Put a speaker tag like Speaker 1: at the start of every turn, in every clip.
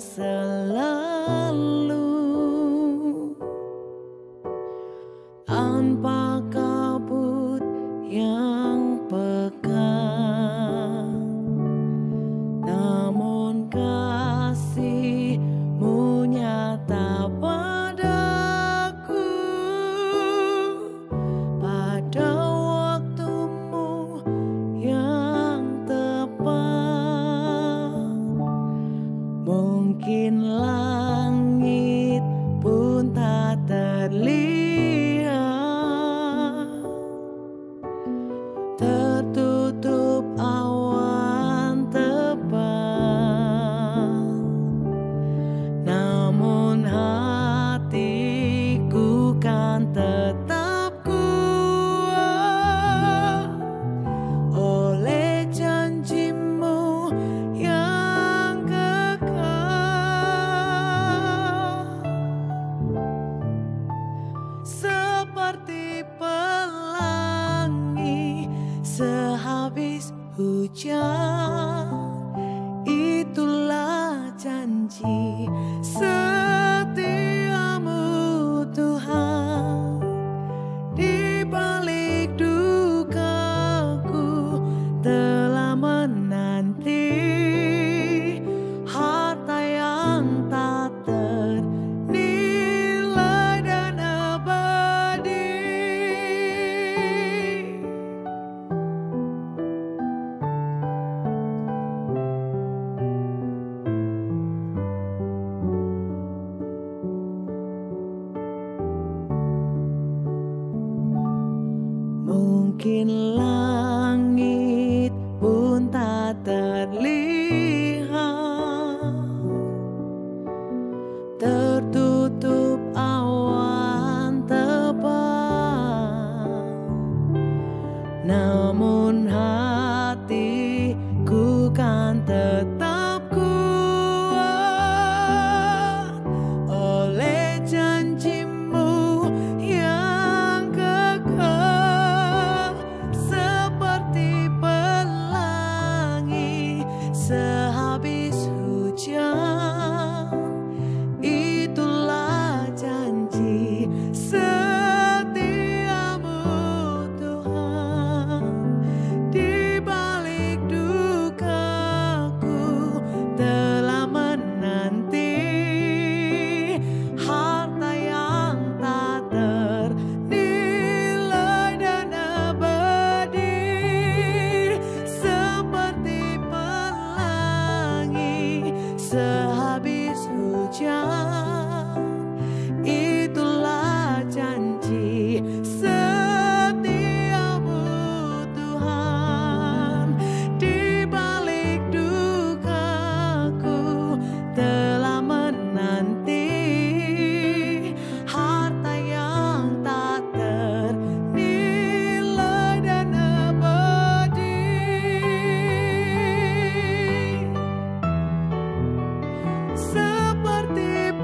Speaker 1: selalu tanpa kabut yang pekat, namun kasih-Mu nyata padaku pada waktu-Mu yang tepat. Mungkin langit pun tak terlihat, tertutup awan tebal, namun hatiku kan tetap kuat oleh janji-Mu yang kekal. Seperti pelangi sehabis hujan, itulah janji setia-Mu Tuhan. Di balik dukaku telah menanti harta yang tak ternilai dan abadi. Mungkin langit pun tak terlihat, tertutup awan tebal, namun hatiku kan tetap kuat oleh janji-Mu yang kekal. Seperti pelangi sehabis hujan, itulah janji setia-Mu Tuhan. Di balik dukaku telah menanti harta yang tak ternilai dan abadi. Seperti pelangi sehabis hujan, itulah janji setia-Mu Tuhan. Di balik dukaku telah menanti harta yang tak ternilai dan abadi. Seperti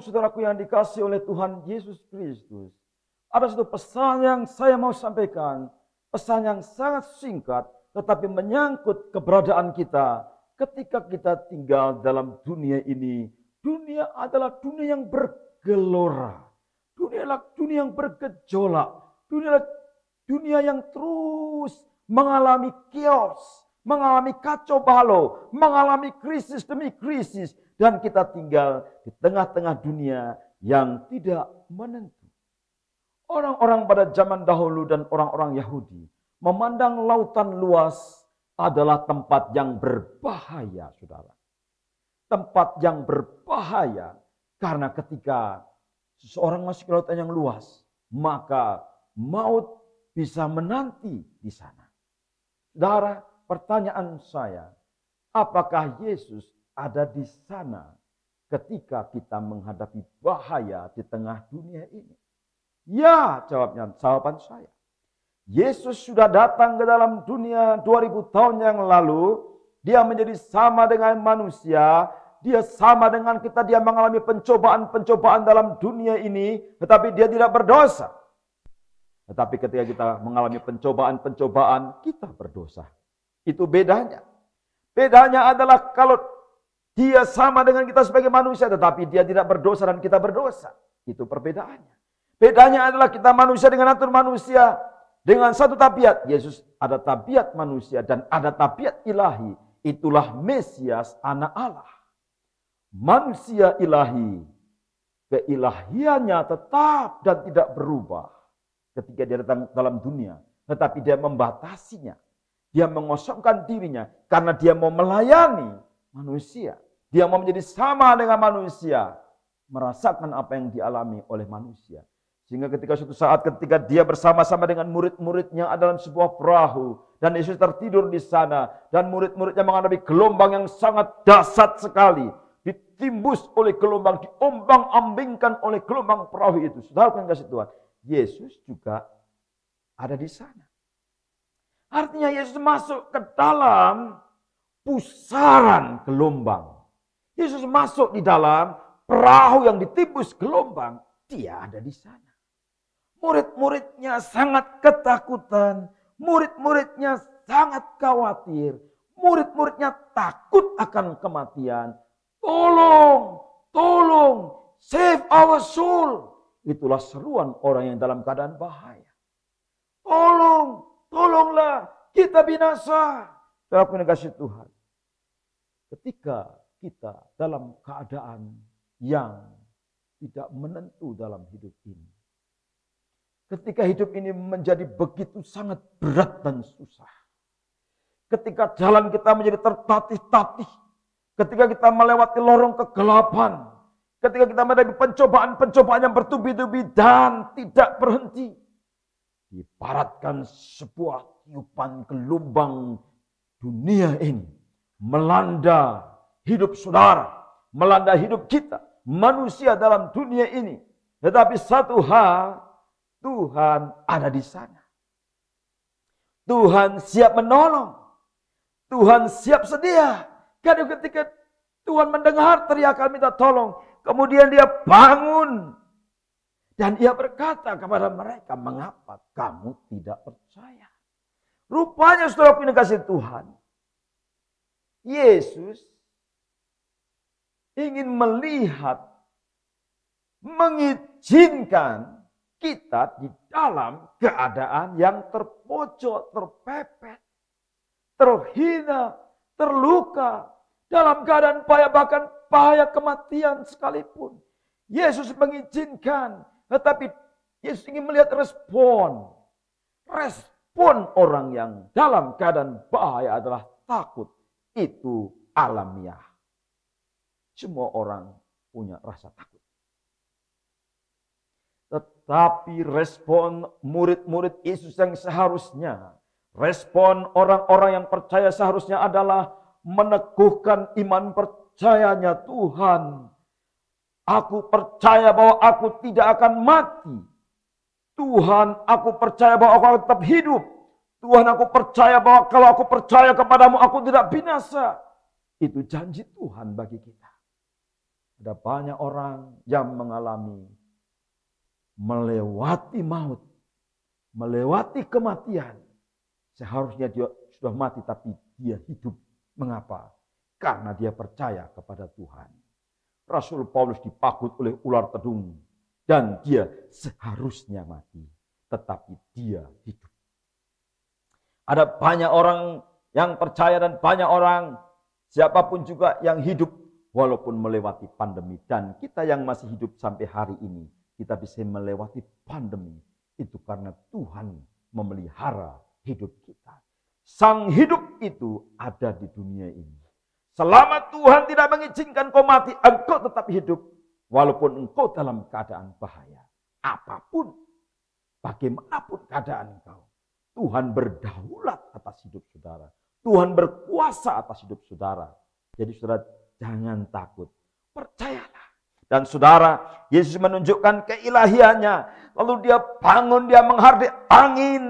Speaker 2: saudaraku yang dikasihi oleh Tuhan Yesus Kristus, ada satu pesan yang saya mau sampaikan, pesan yang sangat singkat, tetapi menyangkut keberadaan kita ketika kita tinggal dalam dunia ini. Dunia adalah dunia yang bergelora, dunia adalah dunia yang bergejolak, dunia adalah dunia yang terus mengalami chaos, mengalami kacau balau, mengalami krisis demi krisis. Dan kita tinggal di tengah-tengah dunia yang tidak menentu. Orang-orang pada zaman dahulu dan orang-orang Yahudi memandang lautan luas adalah tempat yang berbahaya, saudara. Tempat yang berbahaya karena ketika seseorang masuk ke lautan yang luas, maka maut bisa menanti di sana. Saudara, pertanyaan saya, apakah Yesus ada di sana ketika kita menghadapi bahaya di tengah dunia ini? Ya, jawaban saya. Yesus sudah datang ke dalam dunia 2000 tahun yang lalu. Dia menjadi sama dengan manusia. Dia sama dengan kita. Dia mengalami pencobaan-pencobaan dalam dunia ini. Tetapi dia tidak berdosa. Tetapi ketika kita mengalami pencobaan-pencobaan, kita berdosa. Itu bedanya. Bedanya adalah kalau dia sama dengan kita sebagai manusia, tetapi dia tidak berdosa dan kita berdosa. Itu perbedaannya. Bedanya adalah kita manusia dengan natur manusia. Dengan satu tabiat. Yesus ada tabiat manusia dan ada tabiat ilahi. Itulah Mesias, anak Allah. Manusia ilahi. Keilahiannya tetap dan tidak berubah. Ketika dia datang dalam dunia. Tetapi dia membatasinya. Dia mengosongkan dirinya. Karena dia mau melayani manusia. Dia mau menjadi sama dengan manusia. Merasakan apa yang dialami oleh manusia. Sehingga ketika suatu saat ketika dia bersama-sama dengan murid-muridnya dalam sebuah perahu. Dan Yesus tertidur di sana. Dan murid-muridnya menghadapi gelombang yang sangat dahsyat sekali. Ditimbus oleh gelombang. Diombang-ambingkan oleh gelombang perahu itu. Saudara yang kasih Tuhan. Yesus juga ada di sana. Artinya Yesus masuk ke dalam pusaran gelombang. Yesus masuk di dalam perahu yang ditimbus gelombang. Dia ada di sana. Murid-muridnya sangat ketakutan. Murid-muridnya sangat khawatir. Murid-muridnya takut akan kematian. Tolong, tolong, save our soul. Itulah seruan orang yang dalam keadaan bahaya. Tolong, tolonglah, kita binasa. Saudaraku yang dikasihi Tuhan. Ketika kita dalam keadaan yang tidak menentu dalam hidup ini. Ketika hidup ini menjadi begitu sangat berat dan susah. Ketika jalan kita menjadi tertatih-tatih. Ketika kita melewati lorong kegelapan. Ketika kita menghadapi pencobaan-pencobaan yang bertubi-tubi dan tidak berhenti. Ibaratkan sebuah tiupan gelombang dunia ini. Melanda hidup saudara. Melanda hidup kita. Manusia dalam dunia ini. Tetapi satu hal. Tuhan ada di sana. Tuhan siap menolong. Tuhan siap sedia. Karena ketika Tuhan mendengar teriakan minta tolong. Kemudian dia bangun. Dan ia berkata kepada mereka. Mengapa kamu tidak percaya? Rupanya saudara yang dikasihi Tuhan. Yesus ingin melihat. Mengizinkan kita di dalam keadaan yang terpojok, terpepet, terhina, terluka, dalam keadaan bahaya, bahkan bahaya kematian sekalipun. Yesus mengizinkan, tetapi Yesus ingin melihat respon. Respon orang yang dalam keadaan bahaya adalah takut. Itu alamiah. Semua orang punya rasa takut. Tetapi respon murid-murid Yesus yang seharusnya, respon orang-orang yang percaya seharusnya adalah meneguhkan iman percayanya. Tuhan, aku percaya bahwa aku tidak akan mati. Tuhan, aku percaya bahwa aku akan tetap hidup. Tuhan, aku percaya bahwa kalau aku percaya kepadamu, aku tidak binasa. Itu janji Tuhan bagi kita. Ada banyak orang yang mengalami melewati maut, melewati kematian. Seharusnya dia sudah mati tapi dia hidup. Mengapa? Karena dia percaya kepada Tuhan. Rasul Paulus dipakut oleh ular tedung dan dia seharusnya mati, tetapi dia hidup. Ada banyak orang yang percaya dan banyak orang siapapun juga yang hidup walaupun melewati pandemi. Dan kita yang masih hidup sampai hari ini, kita bisa melewati pandemi. Itu karena Tuhan memelihara hidup kita. Sang hidup itu ada di dunia ini. Selama Tuhan tidak mengizinkan kau mati, engkau tetap hidup. Walaupun engkau dalam keadaan bahaya. Apapun, bagaimanapun keadaan engkau. Tuhan berdaulat atas hidup saudara. Tuhan berkuasa atas hidup saudara. Jadi saudara jangan takut. Percayalah. Dan saudara, Yesus menunjukkan keilahiannya. Lalu dia bangun, dia menghardik angin.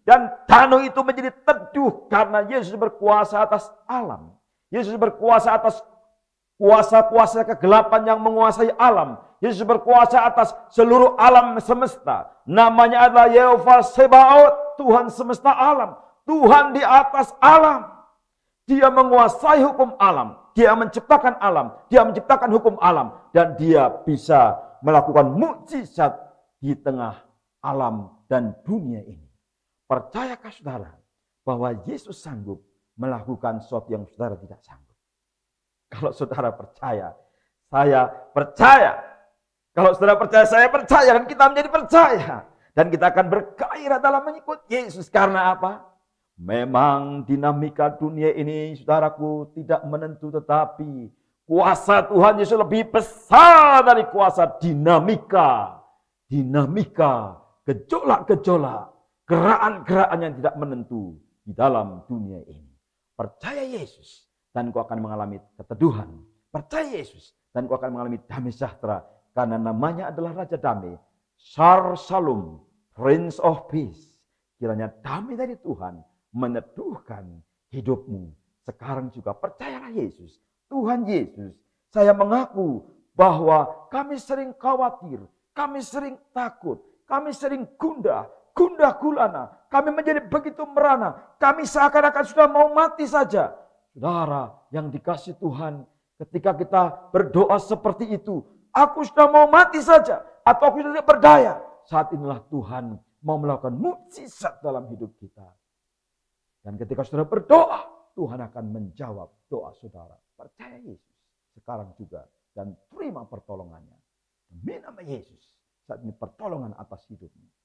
Speaker 2: Dan danau itu menjadi teduh karena Yesus berkuasa atas alam. Yesus berkuasa atas kuasa-kuasa kegelapan yang menguasai alam. Yesus berkuasa atas seluruh alam semesta. Namanya adalah Yehova Sebaot, Tuhan semesta alam. Tuhan di atas alam. Dia menguasai hukum alam. Dia menciptakan alam. Dia menciptakan hukum alam. Dan dia bisa melakukan mukjizat di tengah alam dan dunia ini. Percayakah saudara bahwa Yesus sanggup melakukan sesuatu yang saudara tidak sanggup? Kalau saudara percaya, saya percaya. Kalau saudara percaya, saya percaya. Dan kita menjadi percaya. Dan kita akan bergairah dalam mengikut Yesus. Karena apa? Memang dinamika dunia ini, saudaraku, tidak menentu. Tetapi kuasa Tuhan Yesus lebih besar dari kuasa dinamika. Dinamika, gejolak-gejolak, gerakan-gerakan yang tidak menentu di dalam dunia ini. Percaya Yesus dan kau akan mengalami keteduhan. Percaya Yesus dan kau akan mengalami damai sejahtera. Karena namanya adalah Raja Damai. Shar Shalom, Prince of Peace. Kiranya damai dari Tuhan meneduhkan hidupmu. Sekarang juga percayalah Yesus. Tuhan Yesus, saya mengaku bahwa kami sering khawatir. Kami sering takut. Kami sering gundah gulana. Kami menjadi begitu merana. Kami seakan-akan sudah mau mati saja. Saudara yang dikasih Tuhan, ketika kita berdoa seperti itu, aku sudah mau mati saja, atau aku sudah tidak berdaya. Saat inilah Tuhan mau melakukan mukjizat dalam hidup kita. Dan ketika saudara berdoa, Tuhan akan menjawab doa saudara. Percaya Yesus sekarang juga dan terima pertolongannya. Demi nama Yesus, saat ini pertolongan atas hidupmu.